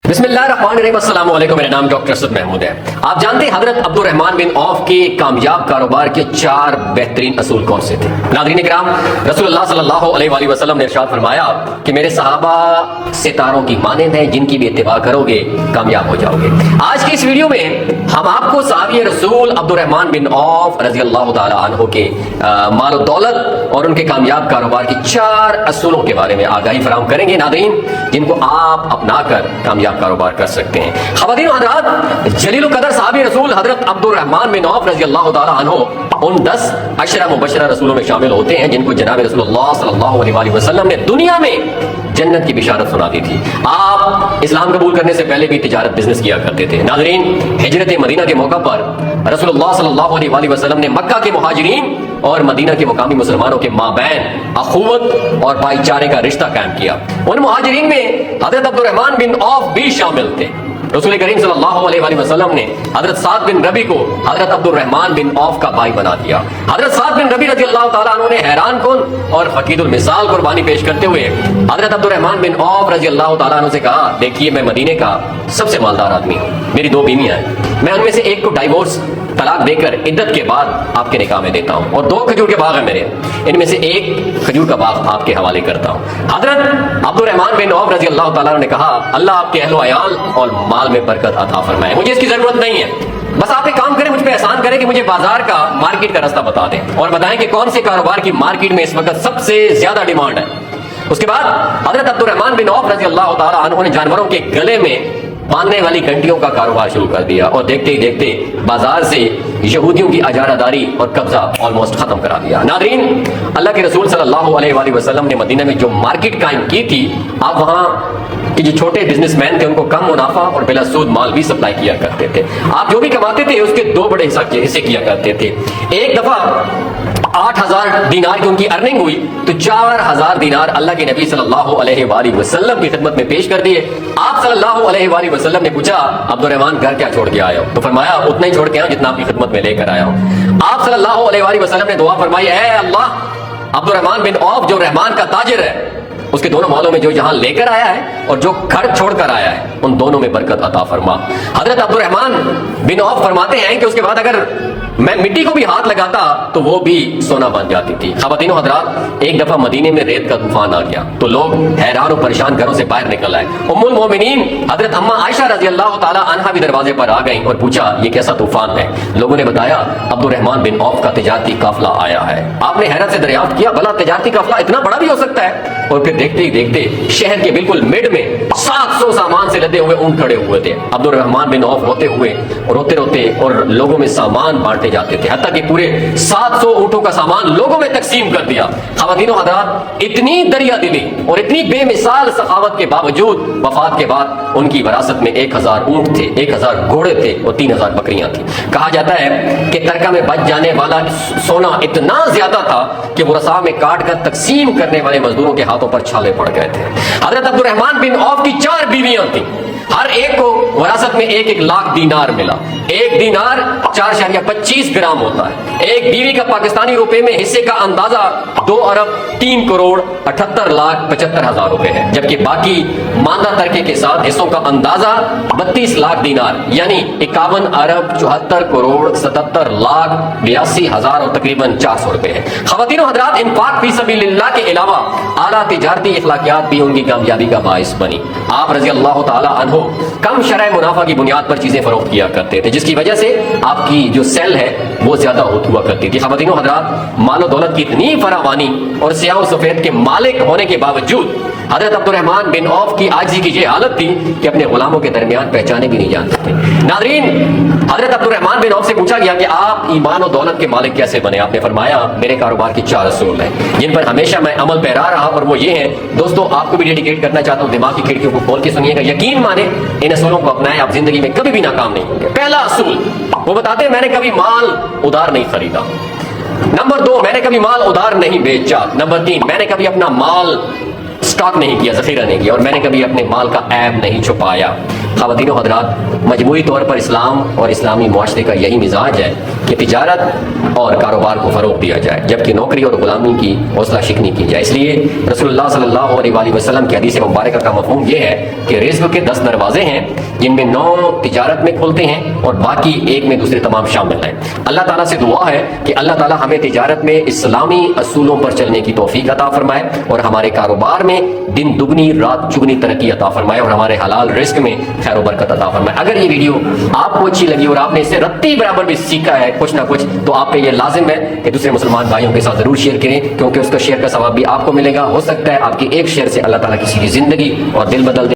बिस्मिल्लाहिर्रहमानिर्रहीम, अस्सलाम वालेकुम। मेरा नाम डॉक्टर असद महमूद है। आप जानते हैं हजरत अब्दुर्रहमान बिन औफ के कामयाब कारोबार के 4 बेहतरीन असूल कौन से थे? नाज़रीन इकराम, रसूलुल्लाह सल्लल्लाहु अलैहि वसल्लम ने इरशाद फरमाया कि मेरे सहाबा सितारों की मानंद हैं, जिनकी भी इत्तिबा करोगे कामयाब हो जाओगे। आज की इस वीडियो में हम आपको सहाबी रसूल अब्दुर्रहमान बिन औफ रज़ी अल्लाह तआला अन्हु के माल दौलत और उनके कामयाब कारोबार के 4 असूलों के बारे में आगाही फराहम करेंगे नाज़रीन, जिनको आप अपनाकर कामयाब कारोबार कर सकते हैं। ख़वातीन व हज़रात, जलील क़दर सहाबी रसूल हज़रत अब्दुर्रहमान बिन औफ रज़ी अल्लाह तआला अन्हु उन 10 अशरा मुबशरा रसूलों में शामिल होते हैं जिनको जनाब रसूलुल्लाह सल्लल्लाहु अलैहि वसल्लम ने दुनिया में जन्नत की बिशारत सुना दी थी। आप इस्लाम कबूल करने से पहले भी तिजारत बिजनेस किया करते थे। नाज़रीन, हिजरत मदीना के मौका पर रसूलुल्लाह सल्लल्लाहु अलैहि वसल्लम ने मक्का के मुहाजिरीन और मदीना के मुकामी मुसलमानों के माबैन अखुवत और भाईचारे का रिश्ता कायम किया। उन मुहाजिरीन में हज़रत अब्दुर्रहमान बिन औफ भी शामिल थे। रसूल करीम सल्लल्लाहु अलैहि वसल्लम ने हज़रत साद बिन रबी को हज़रत अब्दुर्रहमान बिन औफ का भाई बना दिया। हज़रत साद बिन रबी रज़ी अल्लाह तआला अन्हु ने हैरान कुन और फकीदुल मिसाल कुर्बानी पेश करते हुए हज़रत अब्दुर्रहमान बिन औफ रज़ी अल्लाह तआला अन्हु से कहा, देखिए मैं मदीने का सबसे मालदार आदमी हूँ, मेरी 2 बीवियाँ हैं, मैं उनमें से एक को डाइवोर्स तलाक देकर इद्दत के बाद आपके निकाह में देता हूँ और 2 खजूर के बाग हैं मेरे, इनमें से एक खजूर का बाग आपके हवाले करता हूँ। हज़रत अब्दुर्रहमान बिन औफ रज़ी अल्लाह तआला ने कहा, अल्लाह आपके अहलो अयाल और माल में बरकत अता फरमाए, मुझे इसकी जरूरत नहीं है, बस आप एक काम करें, मुझ पे एहसान करें कि मुझे बाजार का मार्केट का रास्ता बता दें और बताएं कि कौन से कारोबार की मार्केट में इस वक्त सबसे ज्यादा डिमांड है। उसके बाद हज़रत अब्दुर्रहमान बिन औफ रज़ी अल्लाह तआला अन्हु ने जानवरों के गले में बांधने वाली घंटियों का कारोबार शुरू कर दिया और देखते ही देखते बाजार से यहूदियों की अजारादारी और कब्जा ऑलमोस्ट खत्म करा दिया। नाज़रीन, अल्लाह के रसूल सल्लल्लाहु अलैहि वसल्लम ने मदीना में जो मार्केट कायम की थी, आप वहाँ कि जो छोटे बिजनेसमैन थे उनको कम मुनाफा और बिला सूद माल भी सप्लाई किया करते थे। आप जो भी कमाते थे उसके 2 बड़े हिस्से किया करते थे। एक दफा 8,000 दीनार की उनकी अर्निंग हुई तो 4,000 दीनार अल्लाह के नबी सल्लल्लाहु अलैहि वसल्लम की खिदमत में पेश कर दिए। आप सल्लल्लाहु अलैहि वसल्लम ने पूछा, अब्दुर्रहमान घर क्या छोड़ के आए हो? तो फरमाया, उतना ही छोड़ के आया जितना आपकी खिदमत में लेकर आया हूँ। आप सल्लल्लाहु अलैहि वसल्लम ने दुआ फरमाई, ऐ अल्लाह, अब्दुर्रहमान बिन औफ जो रहमान का ताजिर है उसके दोनों मालों में जो यहाँ लेकर आया है और जो घर छोड़कर आया है उन दोनों में बरकत अता फरमा। हजरत अब्दुर्रहमान बिन औफ फरमाते हैं कि उसके बाद अगर मैं मिट्टी को भी हाथ लगाता तो वो भी सोना बन जाती थी। ख़वातीन व हज़रात, एक दफा मदीने में रेत का तूफान आ गया तो लोग हैरान और परेशान घरों से बाहर निकल आए। उम्मुल मोमिनीन हजरत अम्मा आयशा रज़ी अल्लाह तआला अन्हा भी दरवाजे पर आ गईं और पूछा, ये कैसा तूफान है? लोगों ने बताया, अब्दुर्रहमान बिन औफ का तिजारती काफिला आया है। आपने हैरत से दरियाफ्त किया, भला तिजारती काफिला इतना बड़ा भी हो सकता है? और फिर देखते ही देखते शहर के बिल्कुल मिड में 700 सामान से लदे हुए ऊंट खड़े हुए थे। अब्दुर्रहमान बिन औफ रोते हुए रोते रोते और लोगों में सामान बांटे जाते थे, हत्ता कि पूरे 700 ऊंटों का सामान लोगों में तकसीम कर दिया। ख़वातीन व हज़रात, इतनी दरिया दिली और इतनी बेमिसाल सखावत के बावजूद वफात के बाद उनकी विरासत में 1000 ऊंट थे, 1000 घोड़े थे और 3000 बकरियां थी। कहा जाता है कि तरका में बच जाने वाला सोना इतना ज्यादा था कि वो रसा में काट कर तकसीम करने वाले मजदूरों के हाथों पर छाले पड़ गए थे। हज़रत अब्दुर्रहमान बिन औफ की 4 बीवियां थी, हर एक को विरासत में 1-1 लाख दीनार मिला। 1 दीनार 4.25 ग्राम होता है। एक बीवी का पाकिस्तानी रुपए में हिस्से का अंदाजा 2 अरब 3 करोड़ 78 लाख 75 हजार रुपए है, जबकि बाकी मांदा तरके के साथ हिस्सों का अंदाजा 32 लाख दीनार यानी 51 अरब 74 करोड़ 77 लाख 82 हजार और तकरीबन 400 रुपए है। ख़वातीन व हज़रात, इंफाक फी सबीलिल्लाह के अलावा आला तिजारती इखलाकियात भी उनकी कामयाबी का बाइस बनी। आप रज़ी अल्लाह तआला अन्हु कम शरह मुनाफा की बुनियाद पर चीजें फरोख्त किया करते थे, जिसकी वजह से आपकी जो सेल है वो ज्यादा हुआ करती थी। ख़वातीन व हज़रात, मालो दौलत की इतनी फरावानी और सियाह सफेद के मालिक होने के बावजूद हज़रत अब्दुर्रहमान बिन औफ की आजिज़ी की ये हालत थी कि अपने गुलामों के दरमियान पहचाने भी नहीं जानते थे। नाज़रीन, हज़रत अब्दुर्रहमान बिन औफ से पूछा गया कि आप ईमान और दौलत के मालिक कैसे बने? आपने फरमाया, मेरे कारोबार की 4 असूल हैं जिन पर हमेशा मैं अमल पैरा रहा और वो ये हैं। दोस्तों, आपको भी डेडिकेट करना चाहता हूँ, दिमाग की खिड़कियों को खोल के सुनिएगा, यकीन माने इन असूलों को अपनाएं, आप जिंदगी में कभी भी नाकाम नहीं होंगे। पहला असूल, वो बताते हैं, मैंने कभी माल उधार नहीं खरीदा। नंबर 2, मैंने कभी माल उधार नहीं बेचा। नंबर 3, मैंने कभी अपना माल स्टॉक नहीं किया, जखीरा नहीं किया और मैंने कभी अपने माल का ऐब नहीं छुपाया। خواتین و حضرات، مجموعی طور پر اسلام اور اسلامی معاشرے کا یہی مزاج ہے کہ تجارت اور کاروبار کو فروغ دیا جائے، جبکہ نوکری اور غلامی کی حوصلہ شکنی کی جائے۔ اس لیے رسول اللہ صلی اللہ علیہ وآلہ وسلم کی حدیث مبارکہ کا مفہوم یہ ہے کہ رزق کے 10 دروازے ہیں، جن میں 9 تجارت میں کھلتے ہیں اور باقی ایک میں دوسرے تمام شامل ہیں۔ اللہ تعالیٰ سے دعا ہے کہ اللہ تعالیٰ ہمیں تجارت میں اسلامی اصولوں پر چلنے کی توفیق عطا فرمائے اور ہمارے کاروبار میں دن دگنی رات چگنی ترقی عطا فرمائے اور ہمارے حلال رزق میں خیر و برکت عطا فرمائے۔ اگر یہ ویڈیو آپ کو اچھی لگی اور آپ نے اس سے رتی برابر بھی سیکھا ہے کچھ نہ کچھ، تو آپ پہ یہ لازم ہے کہ دوسرے مسلمان بھائیوں کے ساتھ ضرور شیئر کریں، کیونکہ اس کا شیئر کا ثواب بھی آپ کو ملے گا۔ ہو سکتا ہے آپ کی ایک شیئر سے اللہ تعالیٰ کسی کی زندگی اور دل بدل دے۔